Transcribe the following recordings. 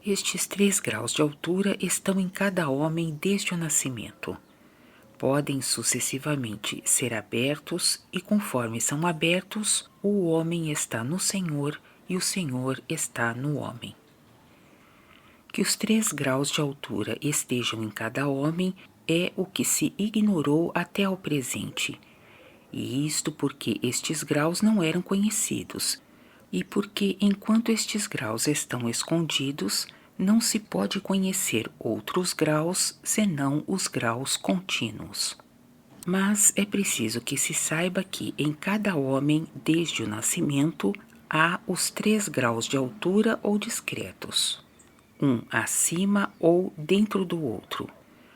Estes 3 graus de altura estão em cada homem desde o nascimento. Podem sucessivamente ser abertos e, conforme são abertos, o homem está no Senhor e o Senhor está no homem. Que os 3 graus de altura estejam em cada homem é o que se ignorou até ao presente, e isto porque estes graus não eram conhecidos, e porque enquanto estes graus estão escondidos, não se pode conhecer outros graus senão os graus contínuos. Mas é preciso que se saiba que em cada homem, desde o nascimento, há os 3 graus de altura ou discretos, um acima ou dentro do outro,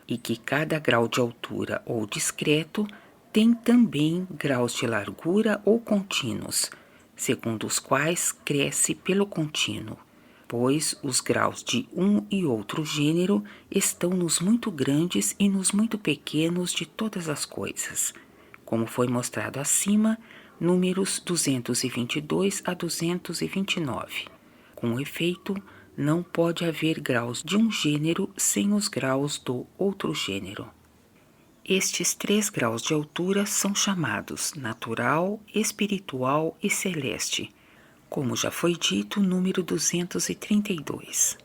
e que cada grau de altura ou discreto tem também graus de largura ou contínuos, segundo os quais cresce pelo contínuo, pois os graus de um e outro gênero estão nos muito grandes e nos muito pequenos de todas as coisas, como foi mostrado acima, números 222 a 229. Com efeito, não pode haver graus de um gênero sem os graus do outro gênero. Estes 3 graus de altura são chamados natural, espiritual e celeste, como já foi dito, número 232.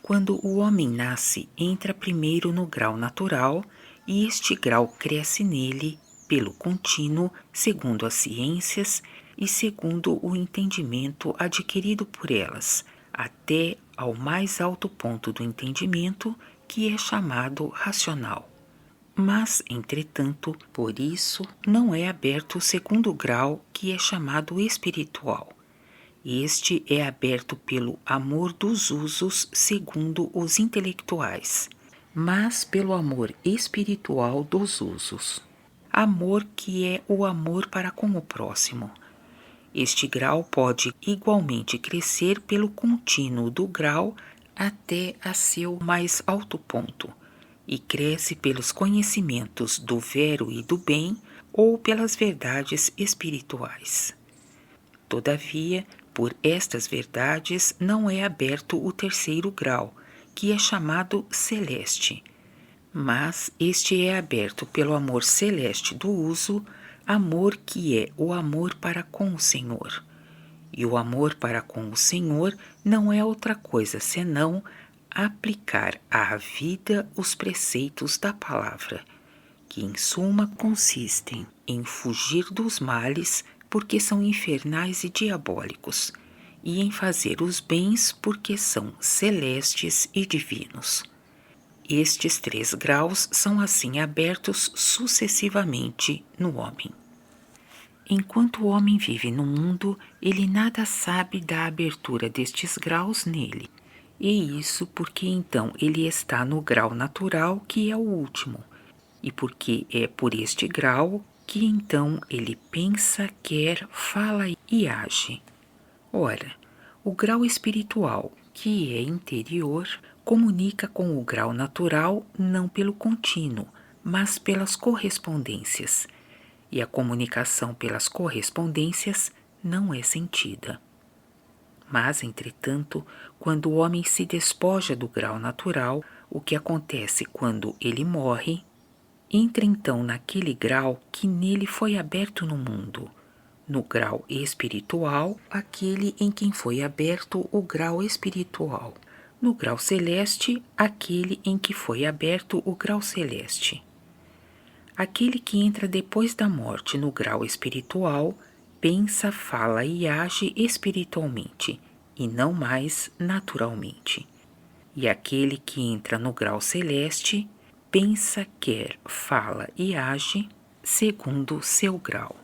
Quando o homem nasce, entra primeiro no grau natural e este grau cresce nele pelo contínuo, segundo as ciências e segundo o entendimento adquirido por elas, até ao mais alto ponto do entendimento, que é chamado racional. Mas, entretanto, por isso não é aberto o segundo grau, que é chamado espiritual. Este é aberto pelo amor dos usos segundo os intelectuais, mas pelo amor espiritual dos usos. Amor que é o amor para com o próximo. Este grau pode igualmente crescer pelo contínuo do grau até a seu mais alto ponto, e cresce pelos conhecimentos do vero e do bem ou pelas verdades espirituais. Todavia, por estas verdades não é aberto o 3º grau, que é chamado celeste, mas este é aberto pelo amor celeste do uso, amor que é o amor para com o Senhor. E o amor para com o Senhor não é outra coisa senão aplicar à vida os preceitos da palavra, que em suma consistem em fugir dos males porque são infernais e diabólicos, e em fazer os bens porque são celestes e divinos. Estes 3 graus são assim abertos sucessivamente no homem. Enquanto o homem vive no mundo, ele nada sabe da abertura destes graus nele, e isso porque então ele está no grau natural, que é o último, e porque é por este grau que então ele pensa, quer, fala e age. Ora, o grau espiritual, que é interior, comunica com o grau natural não pelo contínuo, mas pelas correspondências, e a comunicação pelas correspondências não é sentida. Mas, entretanto, quando o homem se despoja do grau natural, o que acontece quando ele morre, entra então naquele grau que nele foi aberto no mundo, no grau espiritual, aquele em quem foi aberto o grau espiritual, no grau celeste, aquele em que foi aberto o grau celeste. Aquele que entra depois da morte no grau espiritual, pensa, fala e age espiritualmente, e não mais naturalmente. E aquele que entra no grau celeste, pensa, quer, fala e age segundo seu grau.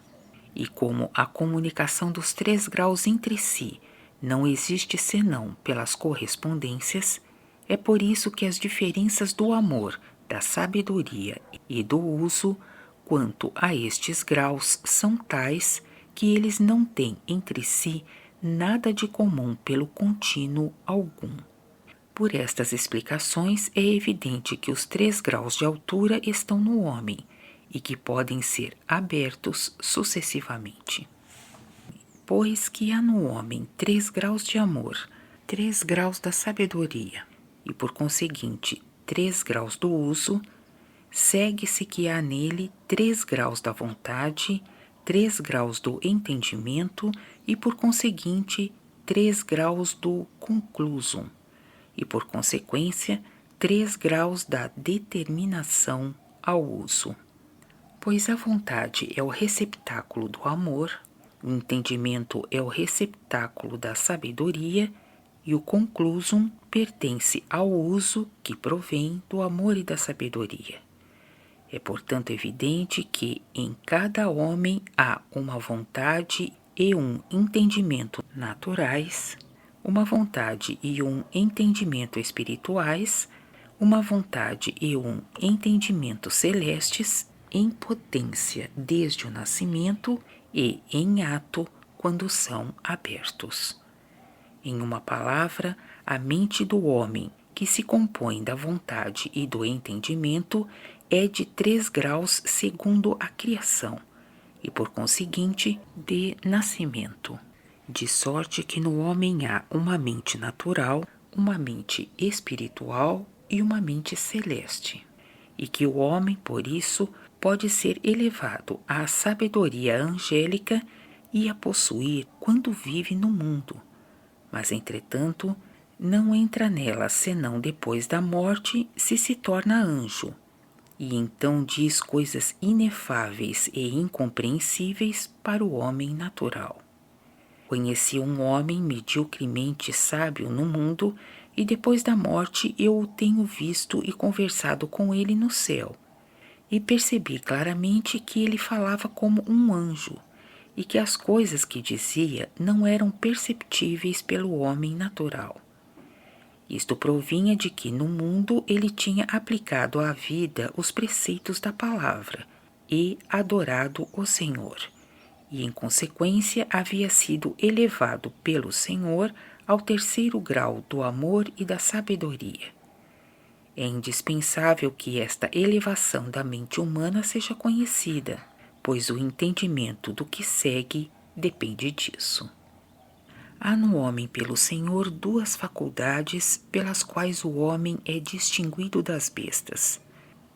E como a comunicação dos 3 graus entre si não existe senão pelas correspondências, é por isso que as diferenças do amor, da sabedoria e do uso quanto a estes graus são tais que eles não têm entre si nada de comum pelo contínuo algum. Por estas explicações, é evidente que os 3 graus de altura estão no homem e que podem ser abertos sucessivamente. Pois que há no homem 3 graus de amor, 3 graus da sabedoria e, por conseguinte, 3 graus do uso, segue-se que há nele 3 graus da vontade, 3 graus do entendimento e, por conseguinte, 3 graus do conclusum e, por consequência, 3 graus da determinação ao uso. Pois a vontade é o receptáculo do amor, o entendimento é o receptáculo da sabedoria e o conclusum pertence ao uso que provém do amor e da sabedoria. É, portanto, evidente que em cada homem há uma vontade e um entendimento naturais, uma vontade e um entendimento espirituais, uma vontade e um entendimento celestes em potência desde o nascimento e em ato quando são abertos. Em uma palavra, a mente do homem, que se compõe da vontade e do entendimento, é de 3 graus segundo a criação, e por conseguinte, de nascimento. De sorte que no homem há uma mente natural, uma mente espiritual e uma mente celeste, e que o homem, por isso, pode ser elevado à sabedoria angélica e a possuir quando vive no mundo, mas, entretanto, não entra nela senão depois da morte se torna anjo, e então diz coisas inefáveis e incompreensíveis para o homem natural. Conheci um homem mediocremente sábio no mundo, e depois da morte eu o tenho visto e conversado com ele no céu, e percebi claramente que ele falava como um anjo, e que as coisas que dizia não eram perceptíveis pelo homem natural. Isto provinha de que no mundo ele tinha aplicado à vida os preceitos da palavra e adorado o Senhor, e em consequência havia sido elevado pelo Senhor ao 3º grau do amor e da sabedoria. É indispensável que esta elevação da mente humana seja conhecida, pois o entendimento do que segue depende disso. Há no homem pelo Senhor 2 faculdades pelas quais o homem é distinguido das bestas.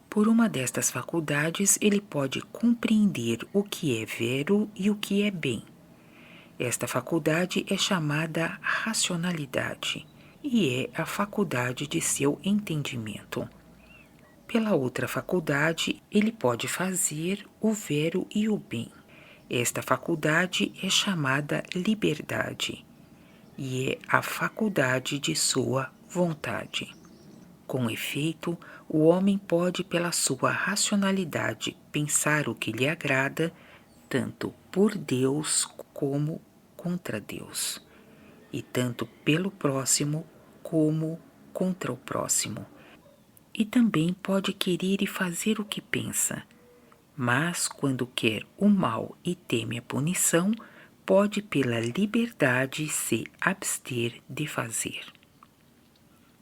Por uma destas faculdades ele pode compreender o que é vero e o que é bem. Esta faculdade é chamada racionalidade e é a faculdade de seu entendimento. Pela outra faculdade ele pode fazer o vero e o bem. Esta faculdade é chamada liberdade e é a faculdade de sua vontade. Com efeito, o homem pode, pela sua racionalidade, pensar o que lhe agrada, tanto por Deus como contra Deus, e tanto pelo próximo como contra o próximo. E também pode querer e fazer o que pensa, mas quando quer o mal e teme a punição, pode pela liberdade se abster de fazer.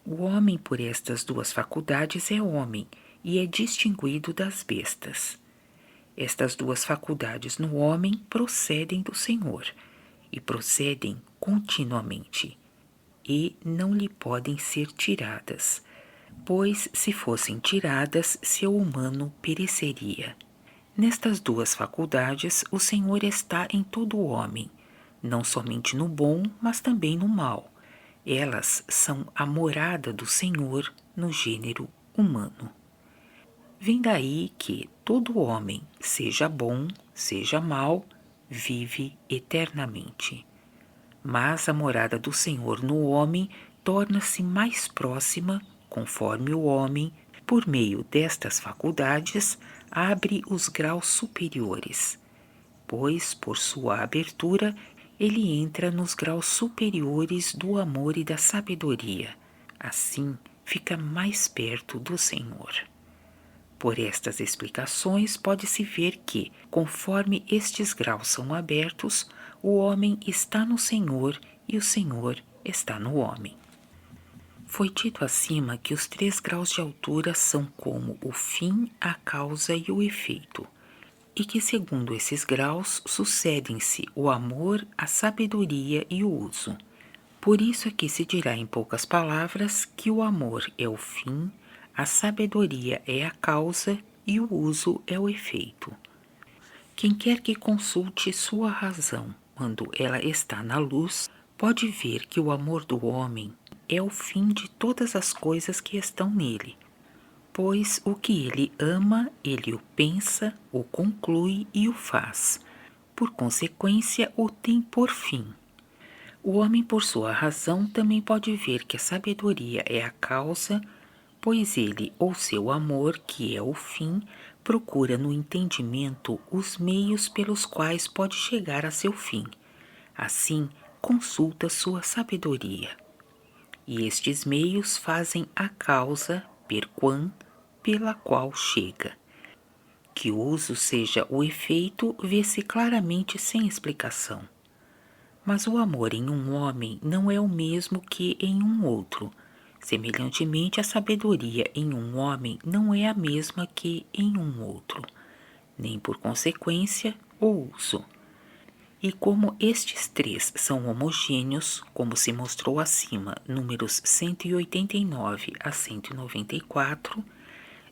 O homem por estas 2 faculdades é homem e é distinguido das bestas. Estas 2 faculdades no homem procedem do Senhor e procedem continuamente, e não lhe podem ser tiradas, pois se fossem tiradas, seu humano pereceria. Nestas 2 faculdades, o Senhor está em todo o homem, não somente no bom, mas também no mal. Elas são a morada do Senhor no gênero humano. Vem daí que todo homem, seja bom, seja mau, vive eternamente. Mas a morada do Senhor no homem torna-se mais próxima, conforme o homem, por meio destas faculdades, abre os graus superiores, pois, por sua abertura, ele entra nos graus superiores do amor e da sabedoria. Assim, fica mais perto do Senhor. Por estas explicações, pode-se ver que, conforme estes graus são abertos, o homem está no Senhor e o Senhor está no homem. Foi dito acima que os 3 graus de altura são como o fim, a causa e o efeito, e que, segundo esses graus, sucedem-se o amor, a sabedoria e o uso. Por isso aqui se dirá em poucas palavras que o amor é o fim, a sabedoria é a causa e o uso é o efeito. Quem quer que consulte sua razão quando ela está na luz, pode ver que o amor do homem é o fim de todas as coisas que estão nele, pois o que ele ama, ele o pensa, o conclui e o faz. Por consequência, o tem por fim. O homem, por sua razão, também pode ver que a sabedoria é a causa, pois ele, ou seu amor, que é o fim, procura no entendimento os meios pelos quais pode chegar a seu fim. Assim, consulta sua sabedoria. E estes meios fazem a causa, per pela qual chega. Que o uso seja o efeito, vê-se claramente sem explicação. Mas o amor em um homem não é o mesmo que em um outro. Semelhantemente, a sabedoria em um homem não é a mesma que em um outro, nem por consequência o uso. E como estes três são homogêneos, como se mostrou acima, números 189 a 194,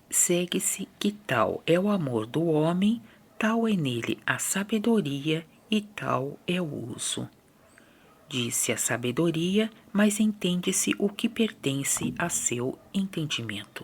segue-se que tal é o amor do homem, tal é nele a sabedoria e tal é o uso. Diz-se a sabedoria, mas entende-se o que pertence a seu entendimento.